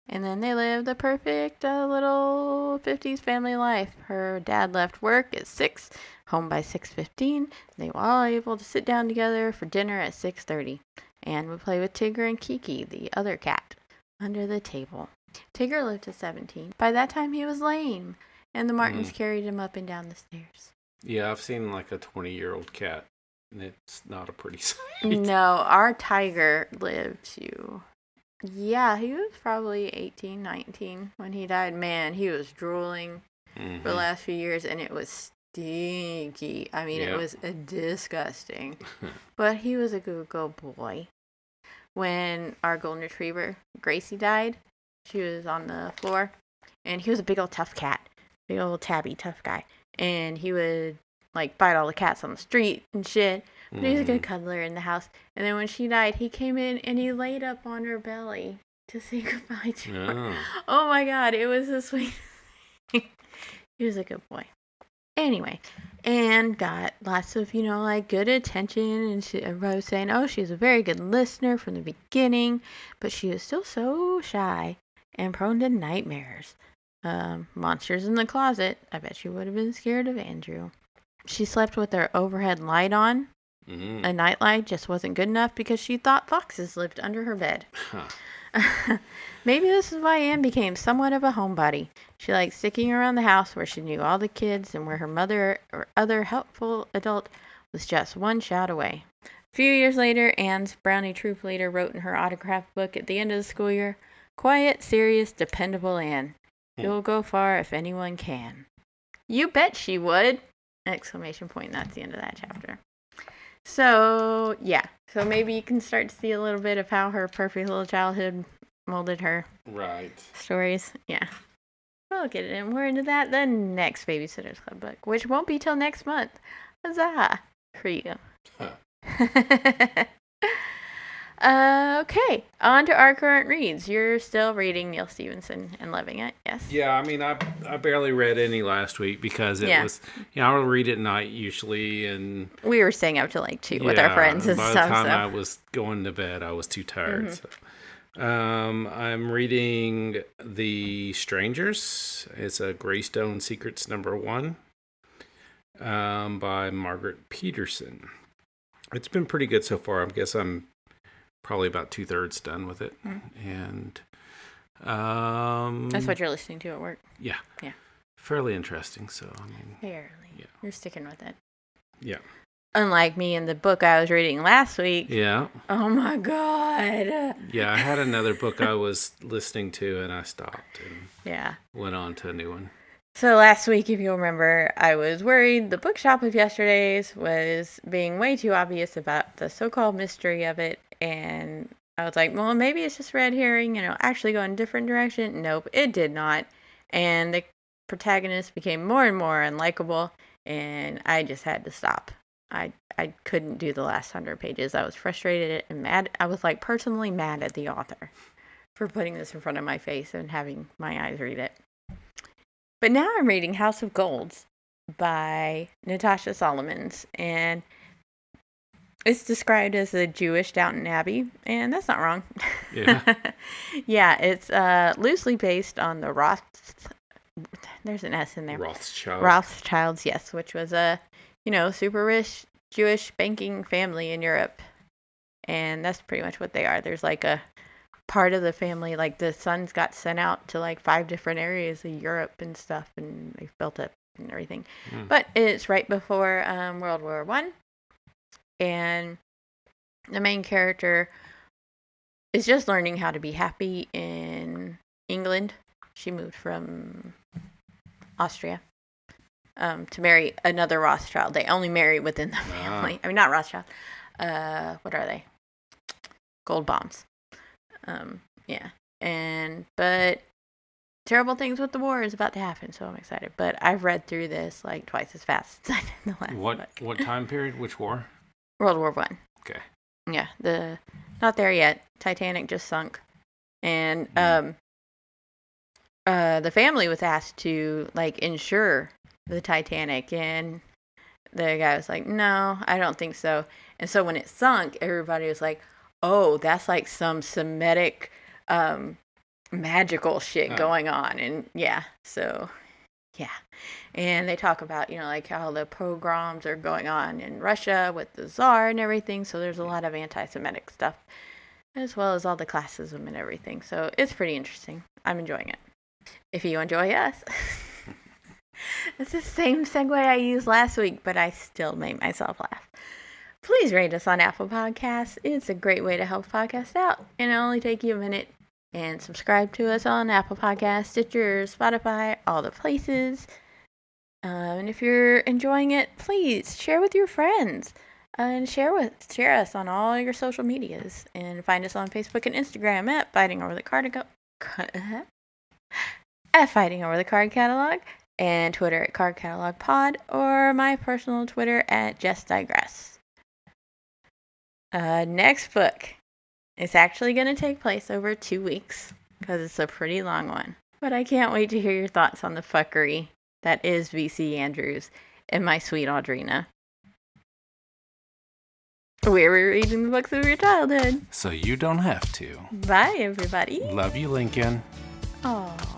And then they lived the perfect little 50s family life. Her dad left work at 6, home by 6:15. They were all able to sit down together for dinner at 6:30. And would play with Tigger and Kiki, the other cat, under the table. Tigger lived to 17. By that time, he was lame, and the Martins carried him up and down the stairs. Yeah, I've seen like a 20-year-old cat, and it's not a pretty sight. No, our tiger lived to... Yeah, he was probably 18, 19 when he died. Man, he was drooling for the last few years, and it was stinky. I mean, it was disgusting. But he was a good boy. When our golden retriever, Gracie, died, she was on the floor, and he was a big old tough cat. Big old tabby tough guy. And he would, like, bite all the cats on the street and shit. But he was a good cuddler in the house. And then when she died, he came in and he laid up on her belly to say goodbye to her. Oh my God, it was the sweetest thing. He was a good boy. Anyway, and got lots of, like, good attention. And everybody was saying, oh, she's a very good listener from the beginning. But she was still so shy and prone to nightmares. Monsters in the closet. I bet she would have been scared of Andrew. She slept with her overhead light on. A nightlight just wasn't good enough because she thought foxes lived under her bed. Maybe this is why Anne became somewhat of a homebody. She liked sticking around the house where she knew all the kids and where her mother or other helpful adult was just one shout away. A few years later, Anne's Brownie troop leader wrote in her autograph book at the end of the school year, "Quiet, serious, dependable Anne. You'll go far if anyone can." You bet she would! Exclamation point. That's the end of that chapter. So, yeah. So maybe you can start to see a little bit of how her perfect little childhood molded her stories. Yeah. We'll get it more into that the next Babysitter's Club book, which won't be till next month. Huzzah for you. Okay, on to our current reads. You're still reading Neil Stephenson and loving it, yes? Yeah, I mean, I barely read any last week because it was, I'll read at night usually, and we were staying up till like 2 with our friends and by stuff. By the time I was going to bed, I was too tired. So. I'm reading The Strangers. It's a Greystone Secrets #1 by Margaret Peterson. It's been pretty good so far. I guess I'm probably about 2/3 done with it. And that's what you're listening to at work. Yeah fairly interesting, so I mean You're sticking with it. Unlike me in the book I was reading last week. Oh my God. I had another book I was listening to and I stopped and went on to a new one. So last week, if you'll remember, I was worried the bookshop of yesterday's was being way too obvious about the so-called mystery of it. And I was like, well, maybe it's just red herring, actually go in a different direction. Nope, it did not. And the protagonist became more and more unlikable, and I just had to stop. I couldn't do the last 100 pages. I was frustrated and mad. I was like personally mad at the author for putting this in front of my face and having my eyes read it. But now I'm reading House of Golds by Natasha Solomons, and it's described as a Jewish Downton Abbey, and that's not wrong. It's loosely based on the there's an S in there. Rothschilds, yes, which was a, super rich Jewish banking family in Europe. And that's pretty much what they are. There's like a part of the family, like the sons got sent out to like 5 different areas of Europe and stuff, and they've built up and everything. But it's right before World War I, and the main character is just learning how to be happy in England. She moved from Austria to marry another Rothschild. They only marry within the family. I mean, not Rothschild. What are they? Gold bombs. But terrible things with the war is about to happen, so I'm excited. But I've read through this like twice as fast as I did the last book. What time period? Which war? World War I. Okay. Yeah, not there yet. Titanic just sunk, and the family was asked to like insure the Titanic, and the guy was like, no, I don't think so. And so when it sunk, everybody was like, oh, that's like some Semitic magical shit going on. And yeah, so yeah. And they talk about, like how the pogroms are going on in Russia with the Tsar and everything. So there's a lot of anti-Semitic stuff, as well as all the classism and everything. So it's pretty interesting. I'm enjoying it. If you enjoy us, it's the same segue I used last week, but I still made myself laugh. Please rate us on Apple Podcasts. It's a great way to help podcasts out, and it'll only take you a minute. And subscribe to us on Apple Podcasts, Stitcher, Spotify, all the places. And if you're enjoying it, please share with your friends. And share us on all your social medias. And find us on Facebook and Instagram at Fighting Over the Card Catalog. And Twitter at Card Catalog Pod. Or my personal Twitter at Just Digress. Next book. It's actually going to take place over 2 weeks, because it's a pretty long one. But I can't wait to hear your thoughts on the fuckery that is V.C. Andrews and my sweet Audrina. We're rereading the books of your childhood, so you don't have to. Bye, everybody. Love you, Lincoln. Aww.